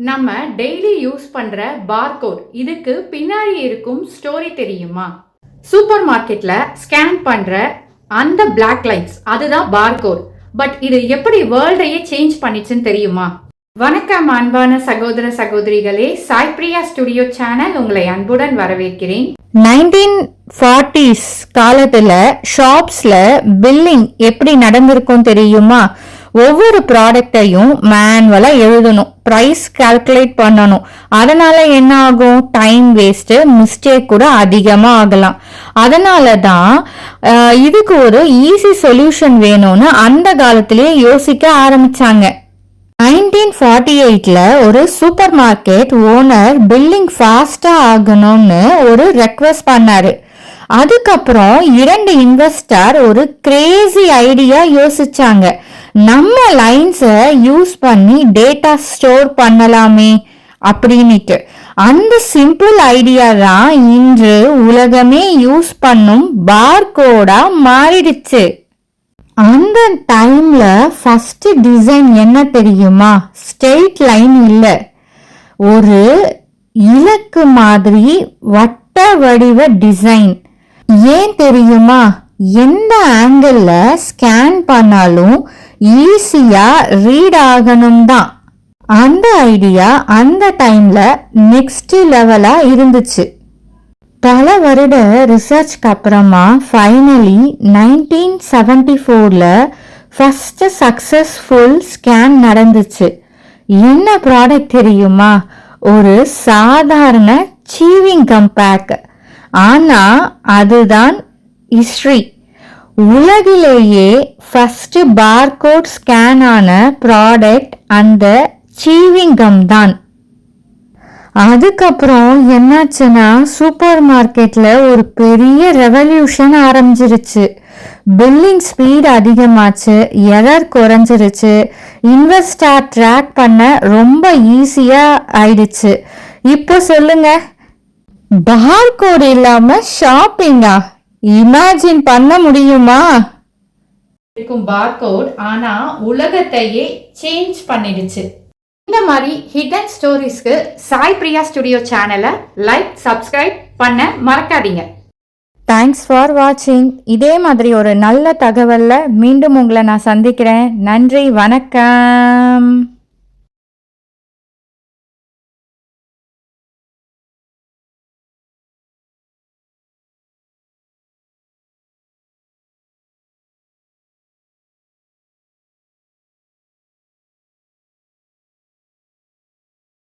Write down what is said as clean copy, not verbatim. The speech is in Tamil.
நம்ம டெய்லி யூஸ் பண்ற பார்கோட் இதுக்கு பின்னாடி இருக்கும் ஸ்டோரி தெரியுமா? சூப்பர் மார்க்கெட்ல ஸ்கேன் பண்ற அந்த பிளாக் லைன்ஸ் அதுதான் பார்கோட். பட் இது எப்படி வேர்ல்டையே சேஞ்ச் பண்ணிச்சுன்னு தெரியுமா? வணக்கம் அன்பான சகோதர சகோதரிகளே, சாய் பிரியா ஸ்டுடியோ சேனல் உங்களை அன்புடன் வரவேற்கிறேன். 1940s காலத்துல ஷாப்ஸ்ல பில்லிங் எப்படி நடந்திருக்கும் தெரியுமா? ஒவ்வொரு ப்ராடக்டையும் மேனுவலா எழுதணும், பிரைஸ் கால்குலேட் பண்ணணும். அதனால என்ன ஆகும்? டைம் வேஸ்ட், மிஸ்டேக் கூட அதிகமா ஆகலாம். அதனால தான் இதுக்கு ஒரு ஈஸி சொல்யூஷன் வேணும்னு அந்த காலத்திலேயே யோசிக்க ஆரம்பிச்சாங்க. 1948ல ஒரு சூப்பர் மார்க்கெட் ஓனர் பில்லிங் ஃபாஸ்டா ஆகணும்னு ஒரு ரெக்வெஸ்ட் பண்ணாரு. அதுக்கப்புறம் 2 இன்வெஸ்டர் ஒரு கிரேசி ஐடியா யோசிச்சாங்க. நம்ம லைன்ஸை யூஸ் பண்ணி டேட்டா ஸ்டோர் பண்ணலாமே அப்படின்னுட்டு. அந்த சிம்பிள் ஐடியா தான் இன்று உலகமே யூஸ் பண்ணும் பார்கோடா மாறிடுச்சு. அந்த டைம்ல ஃபர்ஸ்ட் டிசைன் என்ன தெரியுமா? ஸ்ட்ரெயிட் லைன் இல்ல, ஒரு இலக்கு மாதிரி வட்ட வடிவ டிசைன். ஏன் தெரியுமா? எந்த ஆங்கிள் ஸ்கேன் பண்ணாலும் ஈஸியா ரீட் ஆகணும் தான். அந்த ஐடியா அந்த டைம்ல நெக்ஸ்ட் லெவலா இருந்துச்சு. பல வருட ரிசர்ச்க்கு அப்புறமா ஃபைனலி 1974ல ஃபர்ஸ்ட் சக்சஸ்ஃபுல் ஸ்கேன் நடந்துச்சு. என்ன ப்ராடக்ட் தெரியுமா? ஒரு சாதாரண சீவிங் கம் பேக். ஆனா அதுதான் ஹிஸ்டரி. உலகிலேயே ஃபர்ஸ்ட் பார்கோட் ஸ்கேன் ஆன ப்ராடக்ட் அந்த சீவிங் கம் தான். அதுக்கப்புறம் என்னாச்சுன்னா சூப்பர் மார்க்கெட்ல ஒரு பெரிய ரெவல்யூஷன் ஆரம்பிச்சிருச்சு. பில்லிங் ஸ்பீட் அதிகமாச்சு, எரர் குறைஞ்சிருச்சு, இன்வெஸ்டர் ட்ராக் பண்ண ரொம்ப ஈஸியா ஆயிடுச்சு. இப்போ சொல்லுங்க, பார்கோட் இல்லாம ஷாப்பிங்கா? இமேஜின் பண்ண முடியுமா? இருக்கும் பார்கோட் ஆனா உலகத்தையே சேஞ்ச் பண்ணிடுச்சு. இந்த மாதிரி ஹிடன் ஸ்டோரிஸ்க்கு சாய் பிரியா ஸ்டுடியோ சேனலை லைக், சப்ஸ்கிரைப் பண்ண மறக்காதீங்க. தேங்க்ஸ் ஃபார் வாட்சிங். இதே மாதிரி ஒரு நல்ல தகவல்ல மீண்டும் உங்களை நான் சந்திக்கிறேன். நன்றி, வணக்கம்.